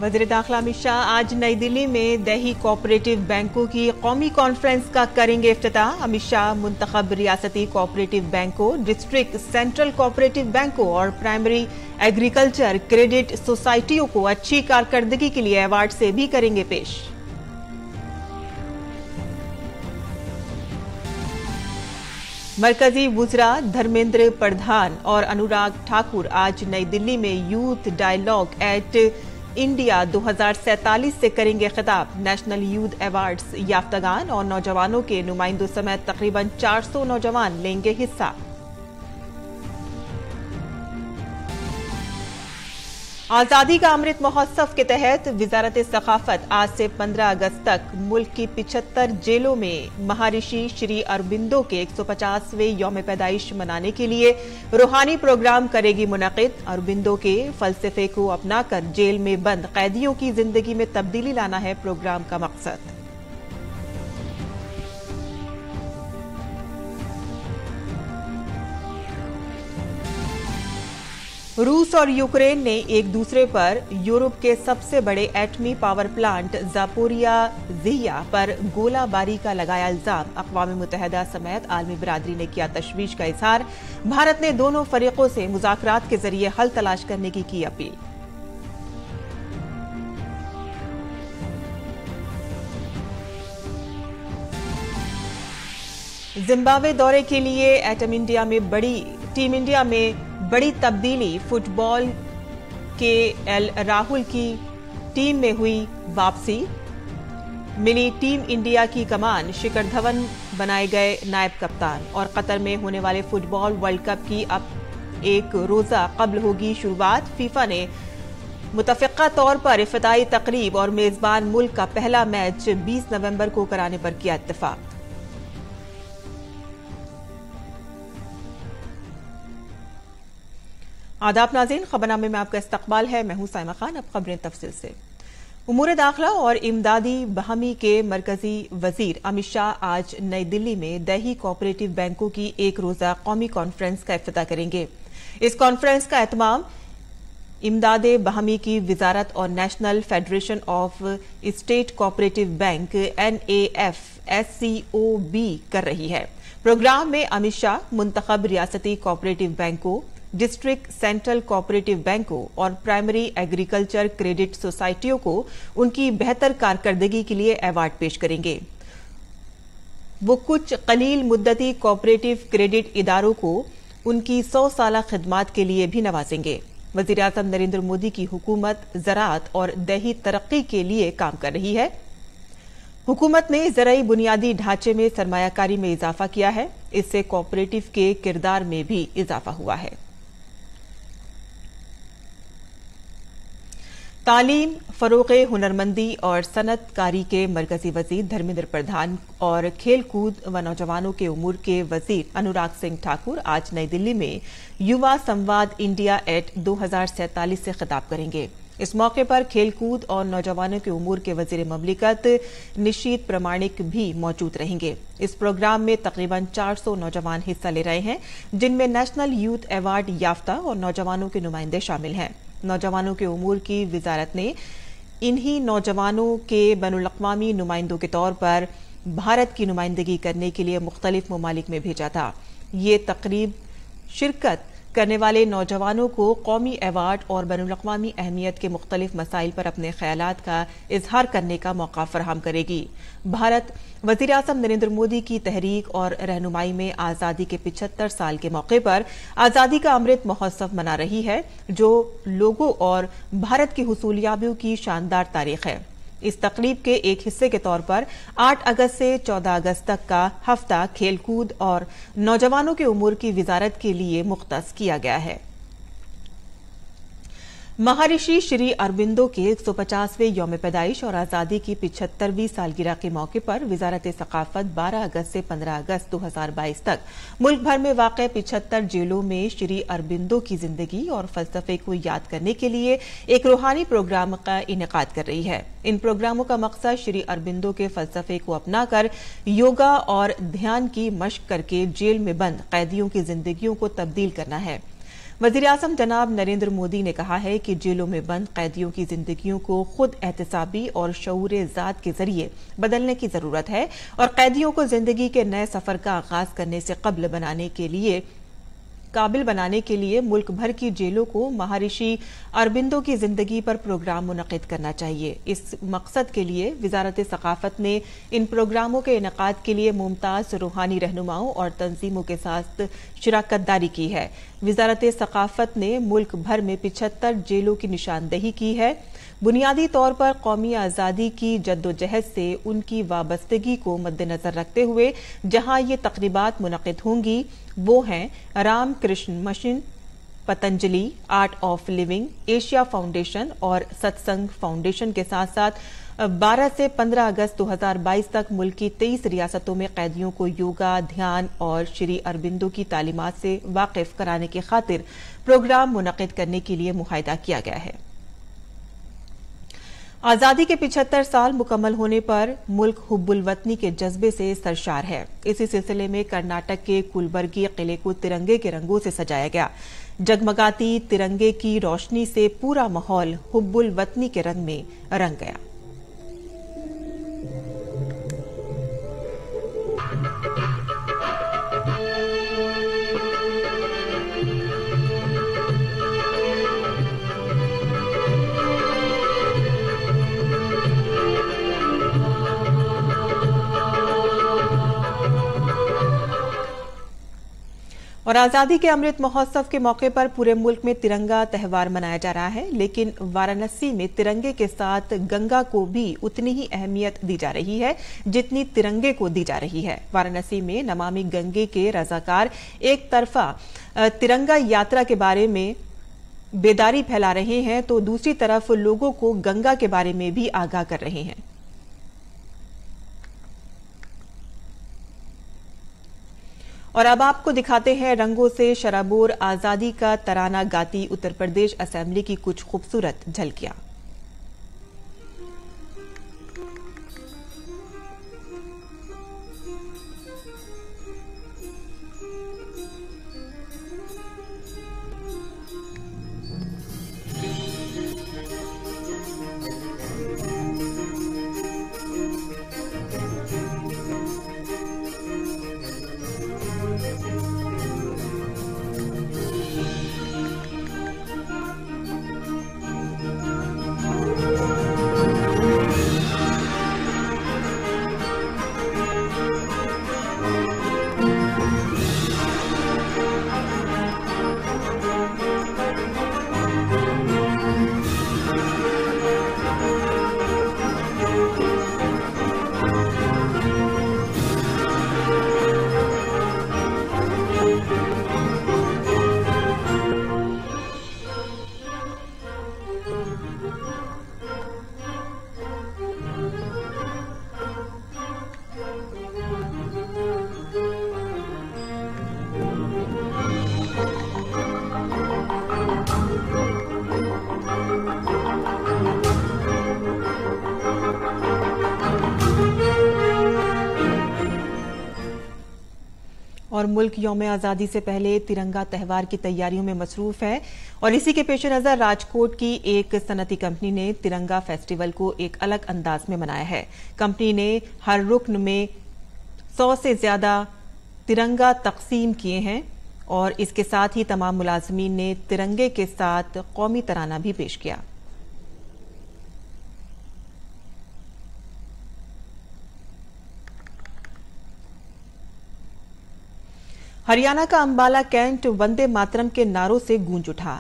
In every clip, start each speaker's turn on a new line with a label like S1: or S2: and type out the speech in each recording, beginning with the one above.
S1: वज़ीर दाखिला अमित शाह आज नई दिल्ली में देही कोऑपरेटिव बैंकों की कौमी कॉन्फ्रेंस का करेंगे इफ्तिताह। अमित शाह मुंतखब रियासती कोऑपरेटिव बैंकों, डिस्ट्रिक्ट सेंट्रल कोऑपरेटिव बैंकों और प्राइमरी एग्रीकल्चर क्रेडिट सोसाइटियों को अच्छी कारकर्दगी के लिए अवार्ड से भी करेंगे पेश। मरकजी वुज़रा धर्मेंद्र प्रधान और अनुराग ठाकुर आज नई दिल्ली में यूथ डायलॉग एट इंडिया 2047 से करेंगे खिताब। नेशनल यूथ अवार्ड्स याफ्तागान और नौजवानों के नुमाइंदों समेत तकरीबन 400 नौजवान लेंगे हिस्सा। आजादी का अमृत महोत्सव के तहत वजारत सकाफत आज से 15 अगस्त तक मुल्क की 75 जेलों में महर्षि श्री अरबिंदो के 150वें यौम पैदाइश मनाने के लिए रूहानी प्रोग्राम करेगी मुनक़िद। अरबिंदो के फलसफे को अपनाकर जेल में बंद कैदियों की जिंदगी में तब्दीली लाना है प्रोग्राम का मकसद। रूस और यूक्रेन ने एक दूसरे पर यूरोप के सबसे बड़े एटमी पावर प्लांट ज़ापोरियाज़िया पर गोलाबारी का लगाया इल्जाम। अक़वाम मुत्तहिदा समेत आलमी बिरादरी ने किया तशवीश का इजहार। भारत ने दोनों फरीकों से मुज़ाकरात के जरिए हल तलाश करने की अपील। जिम्बाब्वे दौरे के लिए टीम इंडिया में बड़ी तब्दीली। फुटबॉल के एल राहुल की टीम में हुई वापसी। मिली टीम इंडिया की कमान, शिखर धवन बनाए गए नायब कप्तान। और कतर में होने वाले फुटबॉल वर्ल्ड कप की अब एक रोजा कबल होगी शुरुआत। फीफा ने मुतफ़िक़ा तौर पर इफ्तिताई तकरीब और मेजबान मुल्क का पहला मैच 20 नवंबर को कराने पर किया इत्तेफाक। आदाब नाज़रीन, खबरनामे में आपका इस्तकबाल है। मैं हूं साइमा खान। अब खबरें तफसील से। उमूर दाखिला और इमदादी बहमी के मरकजी वजीर अमित शाह आज नई दिल्ली में देही कोऑपरेटिव बैंकों की एक रोजा कौमी कॉन्फ्रेंस का इफ्तिताह करेंगे। इस कॉन्फ्रेंस का एहतमाम इमदादे बहमी की वजारत और national federation of state cooperative bank NAFSCOB कर रही है। प्रोग्राम में अमित शाह मुंतखब रियासती कोऑपरेटिव बैंकों, डिस्ट्रिक्ट सेंट्रल कोऑपरेटिव बैंकों और प्राइमरी एग्रीकल्चर क्रेडिट सोसाइटियों को उनकी बेहतर कारकर्दगी के लिए अवार्ड पेश करेंगे। वो कुछ कलील मुद्दती कोऑपरेटिव क्रेडिट इदारों को उनकी 100 साला खिदमात के लिए भी नवाजेंगे। वज़ीर-ए-आज़म नरेंद्र मोदी की हुकूमत ज़राअत और देही तरक्की के लिए काम कर रही है। हुकूमत ने ज़राई बुनियादी ढांचे में सरमायाकारी में इजाफा किया है। इससे कोऑपरेटिव के किरदार में भी इजाफा हुआ है। तालीम, फरोग़ हुनरमंदी और सनतकारी के मरकजी वजीर धर्मेंद्र प्रधान और खेल कूद व नौजवानों के उमूर के वजीर अनुराग सिंह ठाकुर आज नई दिल्ली में युवा संवाद इंडिया एट 2047 से खिताब करेंगे। इस मौके पर खेलकूद और नौजवानों के उमूर के वजीर ममलिकत निशीत प्रमाणिक भी मौजूद रहेंगे। इस प्रोग्राम में तकरीबन 400 नौजवान हिस्सा ले रहे हैं, जिनमें नेशनल यूथ अवार्ड याफ्ता और नौजवानों के नुमाइंदे शामिल हैं। नौजवानों के उमूर की वजारत ने इन्हीं नौजवानों के बैनुल-अक़वामी नुमाइंदों के तौर पर भारत की नुमाइंदगी करने के लिए मुख्तलिफ ममालिक में भेजा था। ये तकरीब शिरकत करने वाले नौजवानों को कौमी अवार्ड और बैनुल-अक़वामी अहमियत के मुख्तलिफ मसाइल पर अपने ख्यालात का इजहार करने का मौका फराहम करेगी। भारत वज़ीर-ए-आज़म नरेंद्र मोदी की तहरीक और रहनुमाई में आज़ादी के 75 साल के मौके पर आज़ादी का अमृत महोत्सव मना रही है, जो लोगों और भारत की हुसूलियाबियों की शानदार तारीख है। इस तकरीब के एक हिस्से के तौर पर 8 अगस्त से 14 अगस्त तक का हफ्ता खेलकूद और नौजवानों के उमूर की वजारत के लिए मुख्तस किया गया है। महर्षि श्री अरबिंदो के 150वें यौम पैदाइश और आजादी की 75वीं सालगिरह के मौके पर वजारत सकाफत 12 अगस्त से 15 अगस्त 2022 तक मुल्क भर में वाक़ 75 जेलों में श्री अरबिंदो की जिंदगी और फलसफे को याद करने के लिए एक रूहानी प्रोग्राम का इनेकाद कर रही है। इन प्रोग्रामों का मकसद श्री अरबिंदो के फलसफे को अपनाकर योगा और ध्यान की मशक करके जेल में बंद कैदियों की जिंदगियों को तब्दील करना है। वज़ीर-ए-आज़म जनाब नरेंद्र मोदी ने कहा है कि जेलों में बंद कैदियों की जिंदगियों को खुद एहतसाबी और शऊर-ए-ज़ात के जरिए बदलने की जरूरत है और कैदियों को जिंदगी के नए सफर का आगाज करने से काबिल बनाने के लिए मुल्क भर की जेलों को महर्षि अरबिंदो की जिंदगी पर प्रोग्राम मुनक्किद करना चाहिए। इस मकसद के लिए वजारत सकाफत ने इन प्रोग्रामों के इनेकाद के लिए मुमताज रूहानी रहनुमाओं और तंजीमों के साथ शिराकत दारी की है। वजारत सकाफत ने मुल्क भर में 75 जेलों की निशानदेही की है। बुनियादी तौर पर कौमी आज़ादी की जद्दोजहद से उनकी वाबस्तगी को मद्देनजर रखते हुए जहां ये तकरीबात मुनक्किद होंगी वो हैं Ram Krishna mission, Patanjali, art of living, Asia foundation और सत्संग फाउंडेशन के साथ साथ 12 से 15 अगस्त 2022 तक मुल्क की 23 रियासतों में कैदियों को योगा, ध्यान और श्री अरबिंदो की तालीमात से वाकिफ कराने की खातिर प्रोग्राम मुनक्किद करने के लिए मुआहिदा किया गया है। आजादी के 75 साल मुकम्मल होने पर मुल्क हुब्बुल वतनी के जज्बे से सरशार है। इसी सिलसिले में कर्नाटक के कुलबर्गी किले को तिरंगे के रंगों से सजाया गया। जगमगाती तिरंगे की रोशनी से पूरा माहौल हुब्बुल वतनी के रंग में रंग गया। और आजादी के अमृत महोत्सव के मौके पर पूरे मुल्क में तिरंगा त्यौहार मनाया जा रहा है, लेकिन वाराणसी में तिरंगे के साथ गंगा को भी उतनी ही अहमियत दी जा रही है जितनी तिरंगे को दी जा रही है। वाराणसी में नमामि गंगे के रजाकार एक तरफा तिरंगा यात्रा के बारे में बेदारी फैला रहे हैं तो दूसरी तरफ लोगों को गंगा के बारे में भी आगाह कर रहे हैं। और अब आपको दिखाते हैं रंगों से शराबोर आजादी का तराना गाती उत्तर प्रदेश असेंबली की कुछ खूबसूरत झलकियां। और मुल्क यौम आजादी से पहले तिरंगा त्यौहार की तैयारियों में मसरूफ है और इसी के पेश नजर राजकोट की एक सनती कंपनी ने तिरंगा फेस्टिवल को एक अलग अंदाज में मनाया है। कंपनी ने हर रुकन में 100 से ज्यादा तिरंगा तकसीम किए हैं और इसके साथ ही तमाम मुलाजमीन ने तिरंगे के साथ कौमी तराना भी पेश किया। हरियाणा का अंबाला कैंट वंदे मातरम के नारों से गूंज उठा।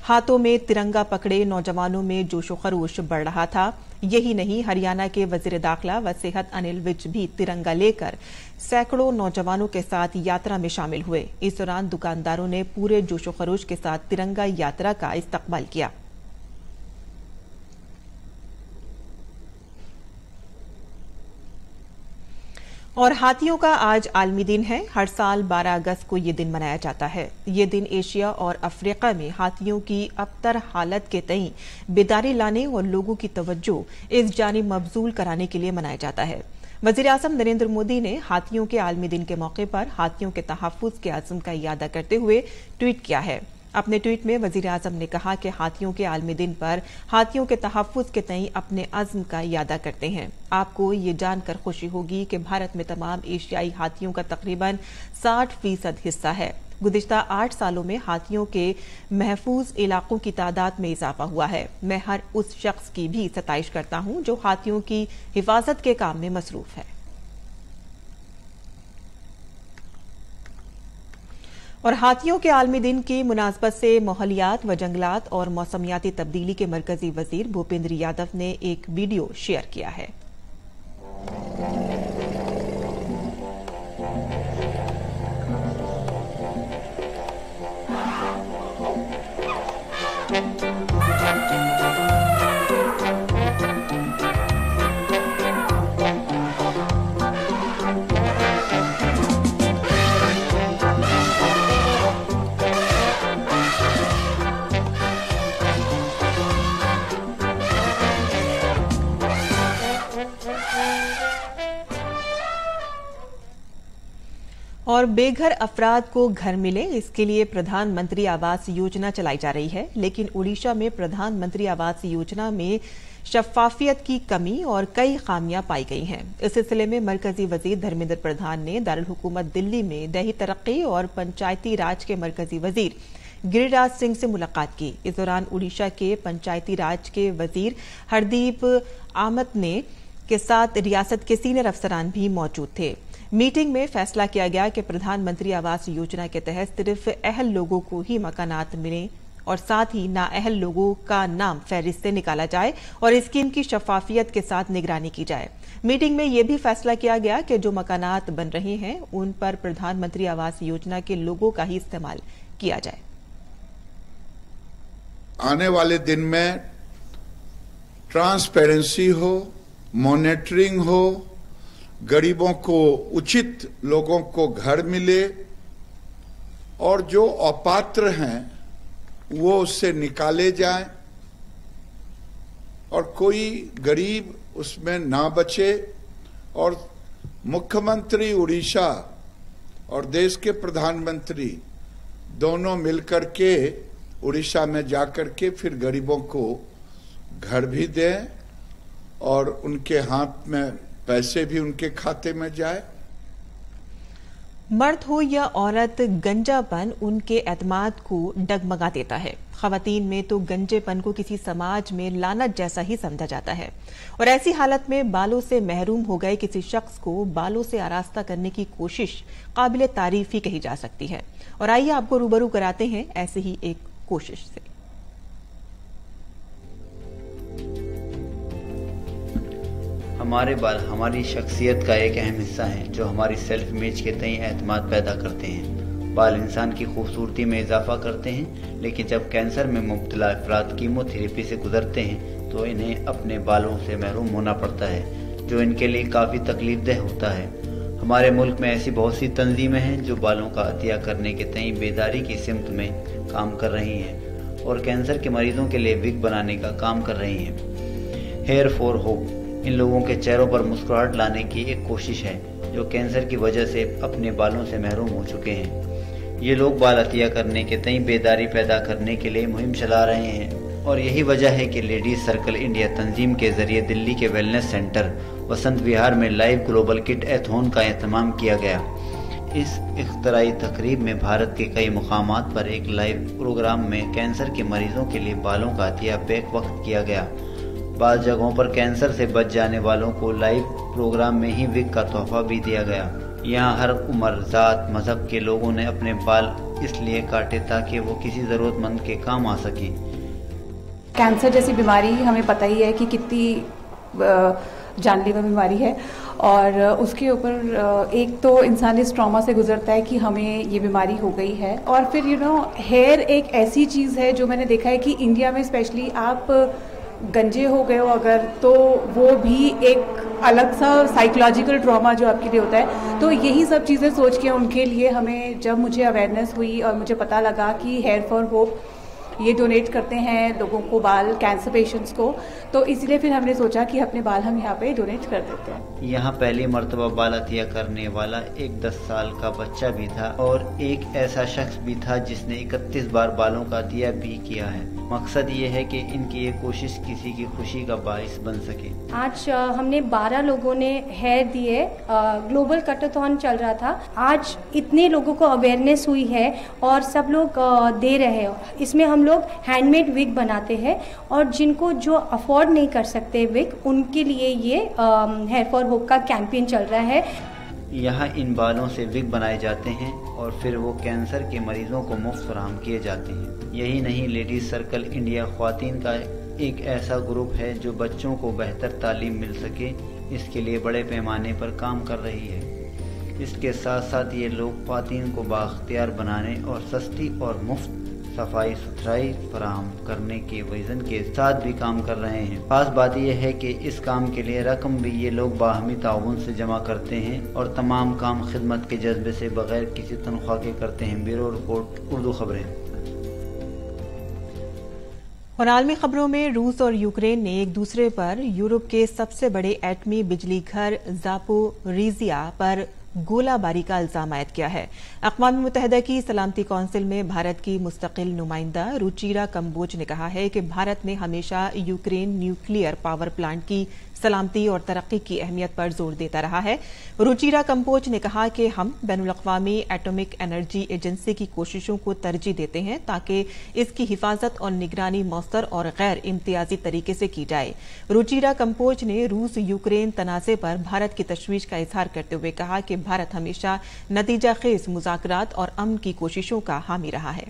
S1: हाथों में तिरंगा पकड़े नौजवानों में जोशो खरोश बढ़ रहा था। यही नहीं, हरियाणा के वजीर दाखिला व सेहत अनिल विज भी तिरंगा लेकर सैकड़ों नौजवानों के साथ यात्रा में शामिल हुए। इस दौरान दुकानदारों ने पूरे जोशो खरोश के साथ तिरंगा यात्रा का इस्तकबाल किया। और हाथियों का आज आलमी दिन है। हर साल 12 अगस्त को ये दिन मनाया जाता है। ये दिन एशिया और अफ्रीका में हाथियों की अबतर हालत के तई बेदारी लाने और लोगों की तवज्जो इस जानिब मबजूल कराने के लिए मनाया जाता है। वज़ीर-ए-आज़म नरेंद्र मोदी ने हाथियों के आलमी दिन के मौके पर हाथियों के तहफ़्फ़ुज़ के आज़म का इयादा करते हुए ट्वीट किया है। अपने ट्वीट में वजीर आजम ने कहा कि हाथियों के आलमी दिन पर हाथियों के तहफ्फुज के तई अपने अज़्म का इयादा करते हैं। आपको ये जानकर खुशी होगी कि भारत में तमाम एशियाई हाथियों का तकरीबन 60% हिस्सा है। गुज़िश्ता 8 सालों में हाथियों के महफूज इलाकों की तादाद में इजाफा हुआ है। मैं हर उस शख्स की भी सताइश करता हूं जो हाथियों की हिफाजत के काम में मसरूफ है। और हाथियों के आलमी दिन की मुनासबत से माहौलियात व जंगलात और मौसमियाती तब्दीली के मरकजी वजीर भूपेंद्र यादव ने एक वीडियो शेयर किया है। और बेघर अफराद को घर मिले, इसके लिए प्रधानमंत्री आवास योजना चलाई जा रही है। लेकिन उड़ीसा में प्रधानमंत्री आवास योजना में शफाफियत की कमी और कई खामियां पाई गई हैं। इस सिलसिले में मरकजी वजीर धर्मेंद्र प्रधान ने दारुल हुकूमत दिल्ली में दही तरक्की और पंचायती राज के मरकजी वजीर गिरिराज सिंह से मुलाकात की। इस दौरान उड़ीसा के पंचायती राज के वजीर हरदीप आमत ने के साथ रियासत के सीनियर अफसरान भी मौजूद थे। मीटिंग में फैसला किया गया कि प्रधानमंत्री आवास योजना के तहत सिर्फ अहल लोगों को ही मकानात मिले और साथ ही नाअहल लोगों का नाम फहरिस्त से निकाला जाए और स्कीम की शफाफियत के साथ निगरानी की जाए। मीटिंग में यह भी फैसला किया गया कि जो मकानात बन रहे हैं उन पर प्रधानमंत्री आवास योजना के लोगों का ही इस्तेमाल किया जाए।
S2: आने वाले दिन में ट्रांसपेरेंसी हो, मॉनिटरिंग हो, गरीबों को उचित लोगों को घर मिले और जो अपात्र हैं वो उससे निकाले जाए और कोई गरीब उसमें ना बचे। और मुख्यमंत्री उड़ीसा और देश के प्रधानमंत्री दोनों मिलकर के उड़ीसा में जाकर के फिर गरीबों को घर भी दें और उनके हाथ में पैसे भी उनके खाते में जाए।
S1: मर्द हो या औरत, गंजापन उनके एतमाद को डगमगा देता है। खवातीन में तो गंजेपन को किसी समाज में लानत जैसा ही समझा जाता है और ऐसी हालत में बालों से महरूम हो गए किसी शख्स को बालों से आरास्ता करने की कोशिश काबिल तारीफ ही कही जा सकती है। और आइए आपको रूबरू कराते हैं ऐसे ही एक कोशिश से।
S3: हमारे बाल हमारी शख्सियत का एक अहम हिस्सा हैं जो हमारी सेल्फ इमेज के तई एतमाद पैदा करते हैं। बाल इंसान की खूबसूरती में इजाफा करते हैं, लेकिन जब कैंसर में मुब्तला अफराद कीमोथेरेपी से गुजरते हैं तो इन्हें अपने बालों से महरूम होना पड़ता है, जो इनके लिए काफ़ी तकलीफदेह होता है। हमारे मुल्क में ऐसी बहुत सी तंजीमें हैं जो बालों का अतिया करने के तई बेदारी की सिमत में काम कर रही हैं और कैंसर के मरीजों के लिए विग बनाने का काम कर रही हैं। हेयर फॉर होप इन लोगों के चेहरों पर मुस्कुराहट लाने की एक कोशिश है जो कैंसर की वजह से अपने बालों से महरूम हो चुके हैं। ये लोग बाल अतिया करने के तई बेदारी पैदा करने के लिए मुहिम चला रहे हैं और यही वजह है कि लेडीज सर्कल इंडिया तंजीम के जरिए दिल्ली के वेलनेस सेंटर वसंत विहार में लाइव ग्लोबल किट एथॉन का एहतमाम किया गया। इस इख्तराई तकरीब में भारत के कई मुकामात पर एक लाइव प्रोग्राम में कैंसर के मरीजों के लिए बालों का अतिया बैक वक्त किया गया। बाज़ जगहों पर कैंसर से बच जाने वालों को लाइव प्रोग्राम में ही विग का तोहफा भी दिया गया। यहाँ हर उम्र, जात, मजहब के लोगों ने अपने बाल इसलिए काटे ताकि वो किसी ज़रूरतमंद के काम आ सके।
S4: कैंसर जैसी बीमारी हमें पता ही है कि कितनी जानलेवा बीमारी है और उसके ऊपर एक तो इंसान इस ट्रॉमा से गुजरता है कि हमें ये बीमारी हो गई है और फिर हेयर एक ऐसी चीज़ है जो मैंने देखा है कि इंडिया में स्पेशली आप गंजे हो गए हो अगर तो वो भी एक अलग सा साइकोलॉजिकल ट्रॉमा जो आपके लिए होता है। तो यही सब चीज़ें सोच के उनके लिए हमें जब मुझे अवेयरनेस हुई और मुझे पता लगा कि हेयर फॉर होप ये डोनेट करते हैं लोगों को बाल, कैंसर पेशेंट्स को, तो इसलिए फिर हमने सोचा कि अपने बाल हम यहाँ पे डोनेट कर देते हैं।
S3: यहाँ पहली मर्तबा बाल अतिया करने वाला एक 10 साल का बच्चा भी था और एक ऐसा शख्स भी था जिसने 31 बार बालों का अतिया भी किया है। मकसद ये है कि इनकी ये कोशिश किसी की खुशी का बाइस बन सके।
S5: आज हमने 12 लोगों ने हेयर दिए, ग्लोबल कटाथॉन चल रहा था। आज इतने लोगों को अवेयरनेस हुई है और सब लोग दे रहे हैं। इसमें हम लोग हैंडमेड विग बनाते हैं और जिनको जो अफोर्ड नहीं कर सकते विग, उनके लिए ये हेयर फॉर होप का कैंपेन चल रहा है।
S3: यहाँ इन बालों से विग बनाए जाते हैं और फिर वो कैंसर के मरीजों को मुफ्त फराहम किए जाते हैं। यही नहीं, लेडीज सर्कल इंडिया ख्वातीन का एक ऐसा ग्रुप है जो बच्चों को बेहतर तालीम मिल सके, इसके लिए बड़े पैमाने पर काम कर रही है। इसके साथ साथ ये लोग ख्वातीन को बाख्तियार बनाने और सस्ती और मुफ्त सफाई सुथराई फराहम करने के विजन के साथ भी काम कर रहे हैं। खास बात यह है कि इस काम के लिए रकम भी ये लोग बाहमी ताउन से जमा करते हैं और तमाम काम खिदमत के जज्बे से बगैर किसी तनख्वाह के करते हैं। ब्यूरो रिपोर्ट, उर्दू खबरें।
S1: और आलमी खबरों में रूस और यूक्रेन ने एक दूसरे पर यूरोप के सबसे बड़े एटमी बिजली घर ज़ापोरिज़िया पर गोलाबारी का इल्जाम आयद किया है। अक़वाम मुत्तहिदा की सलामती कौंसिल में भारत की मुस्तकिल नुमाइंदा रुचिरा कंबोज ने कहा है कि भारत ने हमेशा यूक्रेन न्यूक्लियर पावर प्लांट की सलामती और तरक्की की अहमियत पर जोर देता रहा है। रुचिरा कंबोज ने कहा कि हम बैनुल-अक़वामी एटॉमिक एनर्जी एजेंसी की कोशिशों को तरजीह देते हैं ताकि इसकी हिफाजत और निगरानी मौसर और गैर इम्तियाजी तरीके से की जाए। रुचिरा कंबोज ने रूस यूक्रेन तनाज़े पर भारत की तशवीश का इजहार करते हुए कहा कि भारत हमेशा नतीजा खेज मुज़ाकरात और अमन की कोशिशों का हामी रहा है।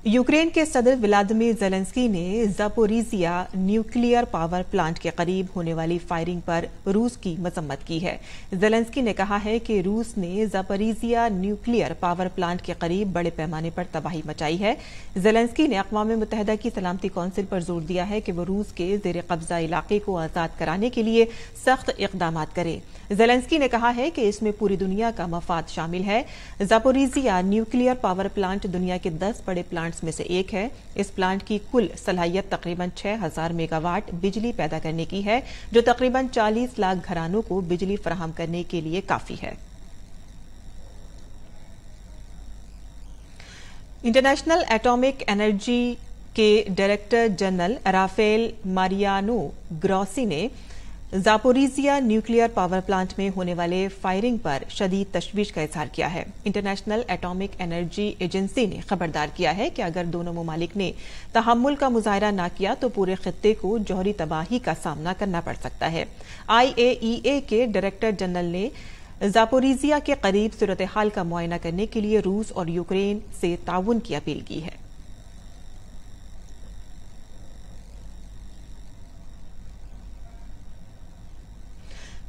S1: यूक्रेन के सदर व्लादिमीर ज़ेलेंस्की ने ज़ापोरिज़िया न्यूक्लियर पावर प्लांट के करीब होने वाली फायरिंग पर रूस की मजम्मत की है। ज़ेलेंस्की ने कहा है कि रूस ने ज़ापोरिज़िया न्यूक्लियर पावर प्लांट के करीब बड़े पैमाने पर तबाही मचाई है। ज़ेलेंस्की ने अक़वाम मुत्तहिदा की सलामती कौंसिल पर जोर दिया है कि वो रूस के ज़ेर कब्जा इलाके को आज़ाद कराने के लिए सख्त इक़दाम करे। ज़ेलेंस्की ने कहा है कि इसमें पूरी दुनिया का मफाद शामिल है। ज़ापोरिज़िया न्यूक्लियर पावर प्लांट दुनिया के 10 बड़े प्लांट्स में से एक है। इस प्लांट की कुल सलाहियत तकरीबन 6000 मेगावाट बिजली पैदा करने की है, जो तकरीबन 40 लाख घरानों को बिजली फराहम करने के लिए काफी है। इंटरनेशनल एटॉमिक एनर्जी के director general Rafael Mariano Grossi ने ज़ापोरिज़िया न्यूक्लियर पावर प्लांट में होने वाले फायरिंग पर शदीद तशवीश का इजहार किया है। इंटरनेशनल एटॉमिक एनर्जी एजेंसी ने खबरदार किया है कि अगर दोनों ममालिक ने तहम्मुल का मुजाहरा न किया तो पूरे खित्ते को जौहरी तबाही का सामना करना पड़ सकता है। IAEA के डायरेक्टर जनरल ने ज़ापोरिज़िया के करीब सूरत हाल का मुआयना करने के लिए रूस और यूक्रेन से ताउन की अपील की है।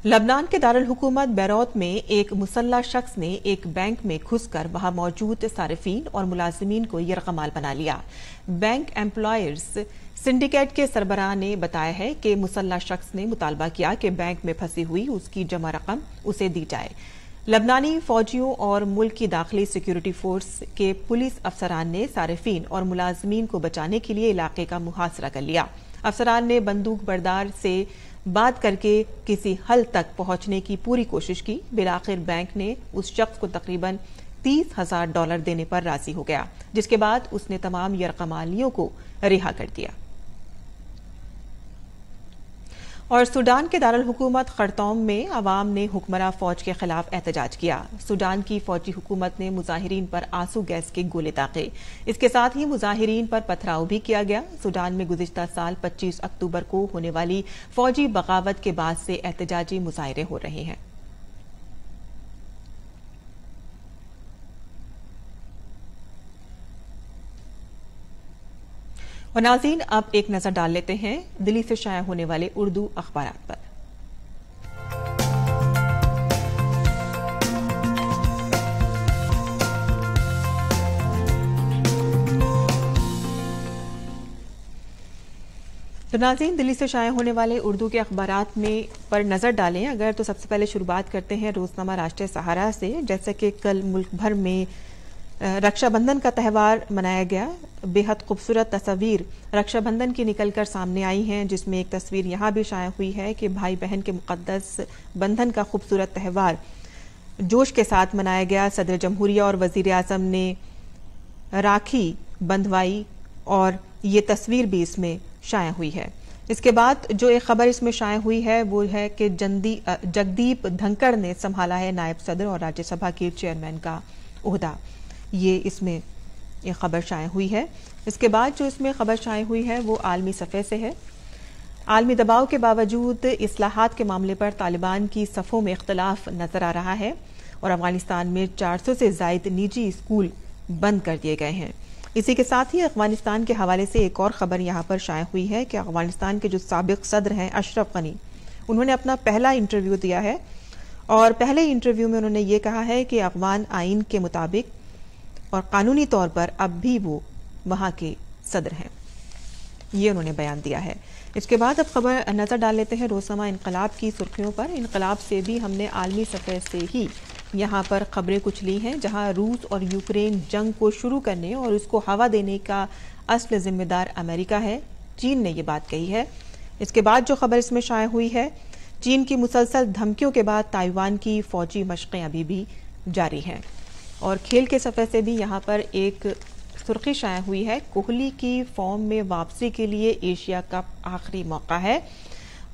S1: लबनान के दारुल हुकूमत बैरूत में एक मुसल्लह शख्स ने एक बैंक में घुसकर वहां मौजूद सारिफीन और मुलाजिमीन को यरगमाल बना लिया। बैंक एम्प्लॉयर्स सिंडिकेट के सरबराह ने बताया है कि मुसल्लह शख्स ने मुतालबा किया कि बैंक में फंसी हुई उसकी जमा रकम उसे दी जाए। लबनानी फौजियों और मुल्क की दाखिली सिक्योरिटी फोर्स के पुलिस अफसरान ने सारिफीन और मुलाजिमीन को बचाने के लिए इलाके का मुहासरा कर लिया। अफसरान ने बंदूक बरदार से बात करके किसी हल तक पहुंचने की पूरी कोशिश की। बिलाखिर बैंक ने उस शख्स को तकरीबन $30,000 देने पर राजी हो गया, जिसके बाद उसने तमाम यरगमालियों को रिहा कर दिया। और सूडान के दारुल हुकूमत खर्तौम में अवाम ने हुक्मरां फौज के खिलाफ एहतजाज किया। सूडान की फौजी हुकूमत ने मुजाहिरीन पर आंसू गैस के गोले दागे। इसके साथ ही मुजाहिरीन पर पथराव भी किया गया। सूडान में गुज़िश्ता साल 25 अक्टूबर को होने वाली फौजी बगावत के बाद से एहतजाजी मुजाहिरे हो रहे हैं। और नाज़रीन, अब एक नजर डाल लेते हैं दिल्ली से शाया होने वाले उर्दू अखबारात पर। तो नाज़रीन, दिल्ली से शाया होने वाले उर्दू के अखबारात में पर नजर डालें अगर तो सबसे पहले शुरुआत करते हैं रोजनामा राष्ट्रीय सहारा से। जैसे कि कल मुल्क भर में रक्षाबंधन का त्यौहार मनाया गया। बेहद खूबसूरत तस्वीर रक्षाबंधन की निकलकर सामने आई हैं, जिसमें एक तस्वीर यहाँ भी शाया हुई है कि भाई बहन के मुकद्दस बंधन का खूबसूरत त्यौहार जोश के साथ मनाया गया। सदर जमहूरिया और वजीर आजम ने राखी बंधवाई और ये तस्वीर भी इसमें शाया हुई है। इसके बाद जो एक खबर इसमें शाया हुई है वो है कि जगदीप धनखड़ ने संभाला है नायब सदर और राज्यसभा के चेयरमैन का ओहदा। ये इसमें एक खबर शाया हुई है। इसके बाद जो इसमें खबर शाया हुई है वो आलमी सफ़े से है। आलमी दबाव के बावजूद इस्लाहात के मामले पर तालिबान की सफ़ों में इख्तलाफ नजर आ रहा है और अफगानिस्तान में 400 से ज़ायद निजी स्कूल बंद कर दिए गए हैं। इसी के साथ ही अफगानिस्तान के हवाले से एक और खबर यहाँ पर शाया हुई है कि अफगानिस्तान के जो साबिक सदर हैं अशरफ गनी, उन्होंने अपना पहला इंटरव्यू दिया है और पहले इंटरव्यू में उन्होंने ये कहा है कि अफगान आइन के मुताबिक और कानूनी तौर पर अब भी वो वहां के सदर हैं। ये उन्होंने बयान दिया है। इसके बाद अब खबर नजर डाल लेते हैं रोज़नामा इनकलाब की सुर्खियों पर। इनकलाब से भी हमने आलमी सफ़े से ही यहाँ पर खबरें कुछ ली हैं, जहाँ रूस और यूक्रेन जंग को शुरू करने और उसको हवा देने का असल जिम्मेदार अमेरिका है। चीन ने ये बात कही है। इसके बाद जो खबर इसमें शाया हुई है, चीन की मुसलसल धमकियों के बाद ताइवान की फौजी मशक़ें अभी भी जारी हैं। और खेल के सफ़े से भी यहाँ पर एक सुर्खी शाया हुई है, कोहली की फॉर्म में वापसी के लिए एशिया कप आखिरी मौका है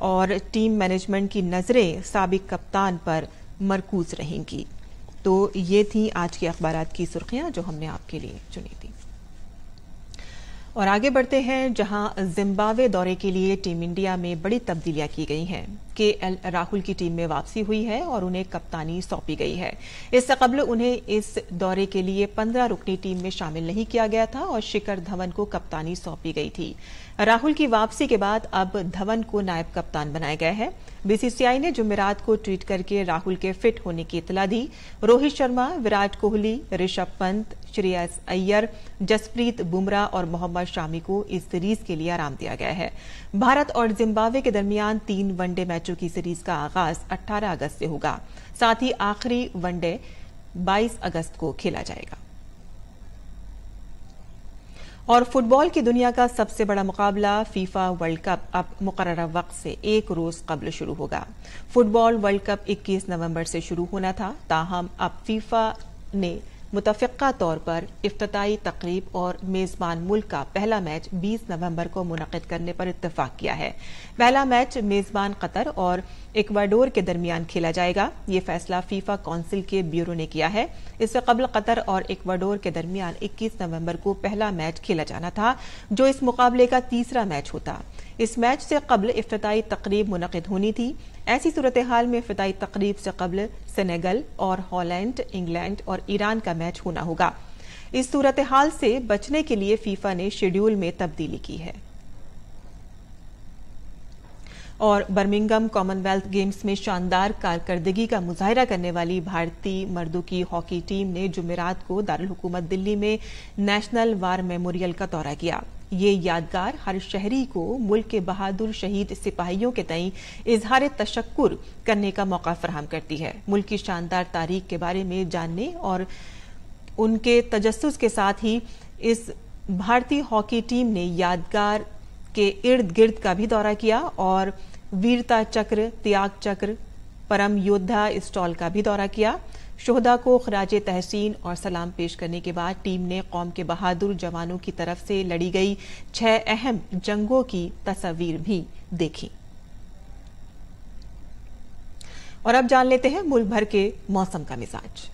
S1: और टीम मैनेजमेंट की नज़रें साबिक कप्तान पर मरकूज रहेंगी। तो ये थी आज के अखबारात की सुर्खियां जो हमने आपके लिए चुनी थी। और आगे बढ़ते हैं, जहां जिम्बाब्वे दौरे के लिए टीम इंडिया में बड़ी तब्दीलियां की गई हैं। केएल राहुल की टीम में वापसी हुई है और उन्हें कप्तानी सौंपी गई है। इससे कबल उन्हें इस दौरे के लिए 15 रुकनी टीम में शामिल नहीं किया गया था और शिखर धवन को कप्तानी सौंपी गई थी। राहुल की वापसी के बाद अब धवन को नायब कप्तान बनाया गया है। बीसीसीआई ने जुमेरात को ट्वीट करके राहुल के फिट होने की इतला दी। रोहित शर्मा, विराट कोहली, ऋषभ पंत, श्रेयस अय्यर, जसप्रीत बुमराह और मोहम्मद शामी को इस सीरीज के लिए आराम दिया गया है। भारत और जिम्बाब्वे के दरमियान 3 वनडे मैचों की सीरीज का आगाज 18 अगस्त से होगा। साथ ही आखिरी वनडे 22 अगस्त को खेला जाएगा। और फुटबॉल की दुनिया का सबसे बड़ा मुकाबला फीफा वर्ल्ड कप अब मुकर्रर वक्त से एक रोज कबल शुरू होगा। फुटबॉल वर्ल्ड कप 21 नवंबर से शुरू होना था, ताहम अब फीफा ने मुतफ़िक़ा तौर पर इफ्तिताई तकरीब और मेज़बान मुल्क का पहला मैच 20 नवंबर को मुनक़िद करने पर इत्तेफाक किया है। पहला मैच मेज़बान कतर और इक्वाडोर के दरमियान खेला जाएगा। ये फैसला फीफा काउंसिल के ब्यूरो ने किया है। इससे कबल कतर और इक्वाडोर के दरमियान 21 नवंबर को पहला मैच खेला जाना था, जो इस मुकाबले का तीसरा मैच होता। इस मैच से कबल इफ्तिताई तकरीब मुनक़िद होनी थी। ऐसी सूरत हाल में इफ्तिताई तकरीब से कबल सेनेगल और हॉलैंड, इंग्लैंड और ईरान का मैच होना होगा। इस सूरत हाल से बचने के लिए फीफा ने शेड्यूल में तब्दीली की है। और बर्मिंघम कॉमनवेल्थ गेम्स में शानदार कारकर्दगी का मुजाहिरा करने वाली भारतीय मर्दों की हॉकी टीम ने जुमेरात को दारुल हुकूमत दिल्ली में नेशनल वार मेमोरियल का दौरा किया। ये यादगार हर शहरी को मुल्क के बहादुर शहीद सिपाहियों के तई इजहार तशक्कुर करने का मौका फराहम करती है। मुल्क की शानदार तारीख के बारे में जानने और उनके तजस्सुस के साथ ही इस भारतीय हॉकी टीम ने यादगार के इर्द गिर्द का भी दौरा किया और वीरता चक्र, त्याग चक्र, परम योद्धा स्टॉल का भी दौरा किया। शोहदा को खराजे तहसीन और सलाम पेश करने के बाद टीम ने कौम के बहादुर जवानों की तरफ से लड़ी गई 6 अहम जंगों की तस्वीर भी देखी। और अब जान लेते हैं मुल्क भर के मौसम का मिजाज।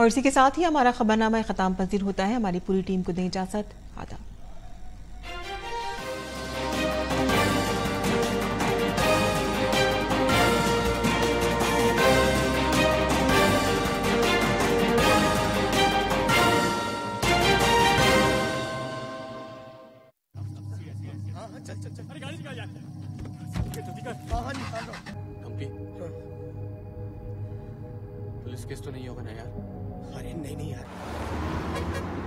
S1: इसी के साथ ही हमारा खबरनामा खत्म पजीर होता है। हमारी पूरी टीम को दें इजाजत। आदाब।
S6: पुलिस केस तो नहीं होगा ना यार?
S7: अरे नहीं यार।